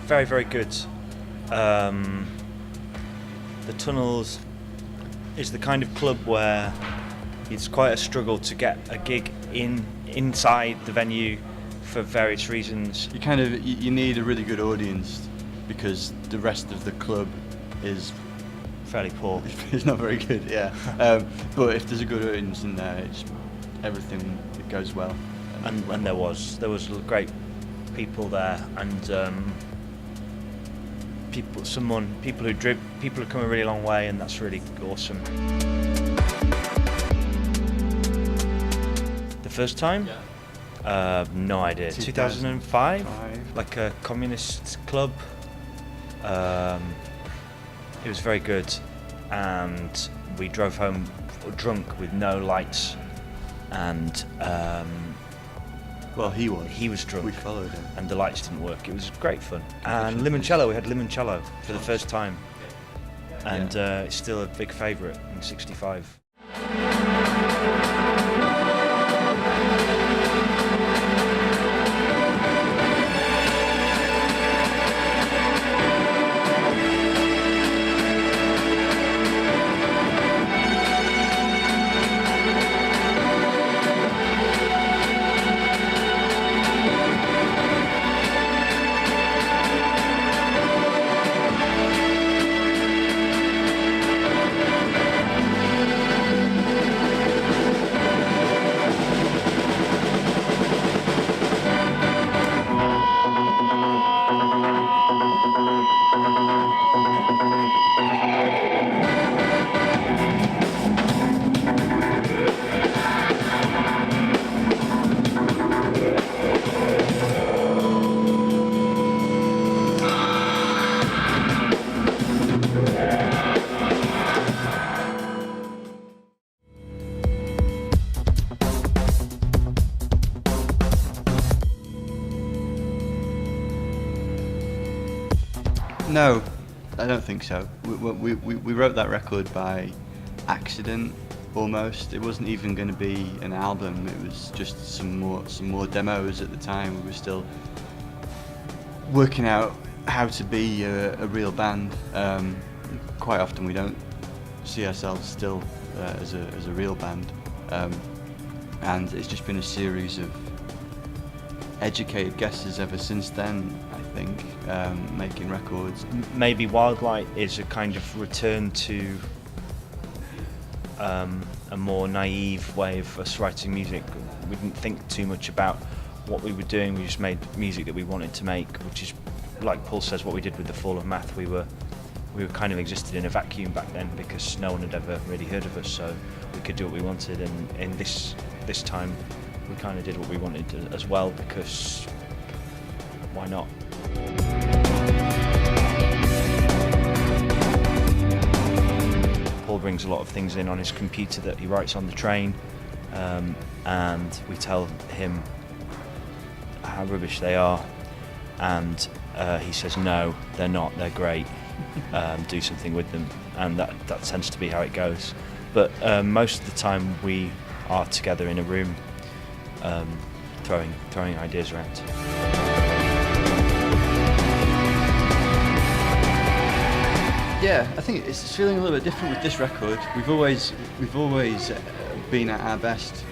very, very good. The Tunnels is the kind of club where it's quite a struggle to get a gig inside the venue for various reasons. You need a really good audience because the rest of the club is fairly poor. It's not very good, yeah. But if there's a good audience in there, everything goes well. And there was great people there, and people who come a really long way, and that's really awesome. The first time? Yeah. No idea. 2005? Like a communist club. It was very good, and we drove home drunk with no lights, and well, he was drunk. We followed him, and the lights didn't work. It was great fun. And limoncello, we had limoncello for the first time, and it's still a big favourite in 65. No, I don't think so. We wrote that record by accident, almost. It wasn't even going to be an album. It was just some more demos at the time. We were still working out how to be a real band. Quite often we don't see ourselves still as a real band, and it's just been a series of educated guesses ever since then. I think making records. Maybe Wildlight is a kind of return to a more naive way of us writing music. We didn't think too much about what we were doing. We just made music that we wanted to make, which is, like Paul says, what we did with The Fall of Math. We were kind of existed in a vacuum back then because no one had ever really heard of us, so we could do what we wanted. And in this time, we kind of did what we wanted as well, because why not? Paul brings a lot of things in on his computer that he writes on the train, and we tell him how rubbish they are, and he says, no, they're not, they're great, do something with them, and that tends to be how it goes. But most of the time we are together in a room, throwing ideas around. Yeah, I think it's feeling a little bit different with this record. We've always been at our best.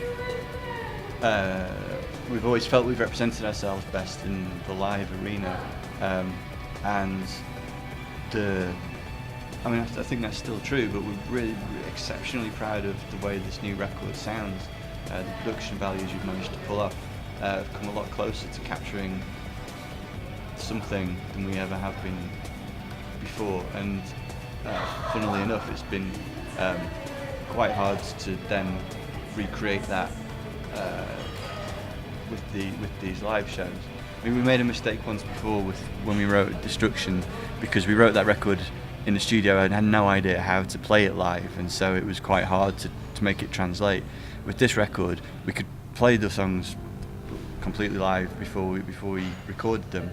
We've always felt we've represented ourselves best in the live arena, and I think that's still true. But we're really exceptionally proud of the way this new record sounds. The production values you've managed to pull off have come a lot closer to capturing something than we ever have been before, and funnily enough, it's been quite hard to then recreate that with these live shows. I mean, we made a mistake once before when we wrote Destruction, because we wrote that record in the studio and had no idea how to play it live, and so it was quite hard to make it translate. With this record, we could play the songs completely live before we recorded them.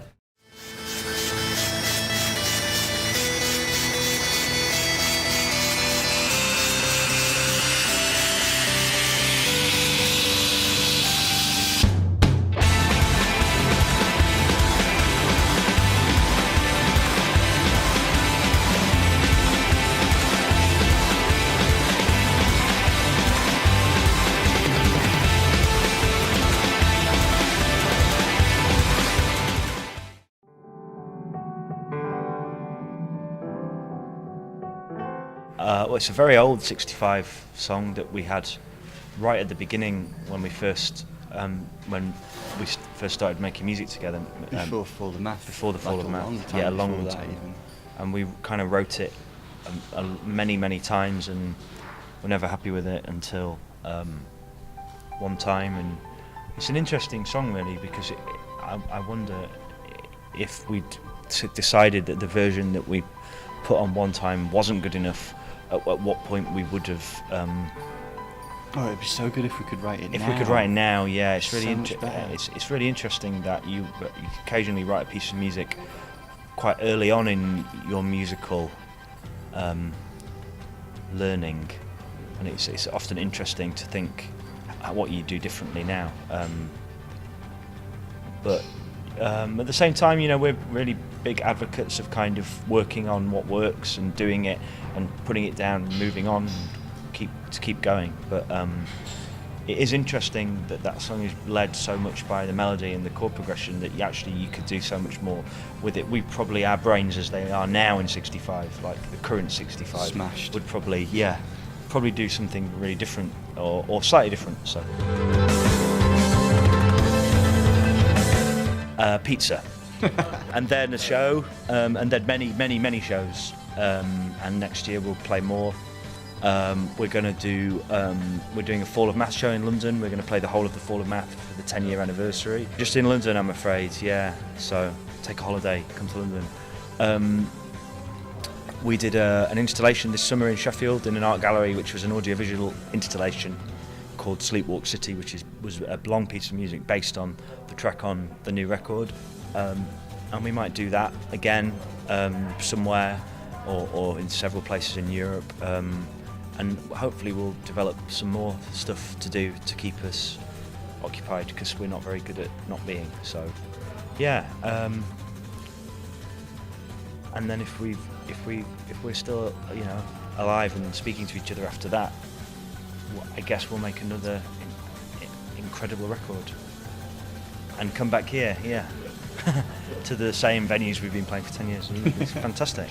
Well, it's a very old 65 song that we had right at the beginning when we first started making music together. Before Fall of Math. Before the Fall of Math. Yeah, a long time. Even. And we kind of wrote it many times, and were never happy with it until one time. And it's an interesting song, really, because I wonder if we'd decided that the version that we put on one time wasn't good enough, at what point we would have. Oh, it'd be so good if we could write it now. If we could write it now, yeah, it's really So it's really interesting that you occasionally write a piece of music quite early on in your musical learning, and it's often interesting to think what you do differently now. But at the same time, we're really big advocates of kind of working on what works and doing it and putting it down and moving on to keep going. But it is interesting that song is led so much by the melody and the chord progression that you could do so much more with it. Our brains as they are now in 65, like the current 65, smashed, would probably do something really different or slightly different. So pizza. And then a show, and then many shows, and next year we'll play more. We're doing a Fall of Math show in London. We're going to play the whole of the Fall of Math for the 10-year anniversary. Just in London, I'm afraid, yeah. So take a holiday, come to London. We did an installation this summer in Sheffield in an art gallery, which was an audiovisual installation called Sleepwalk City, which was a long piece of music based on the track on the new record. And we might do that again somewhere or in several places in Europe. And hopefully we'll develop some more stuff to do to keep us occupied, because we're not very good at not being. So, yeah. And then if we're still alive and speaking to each other after that, I guess we'll make another incredible record and come back here, yeah, to the same venues we've been playing for 10 years. It's fantastic.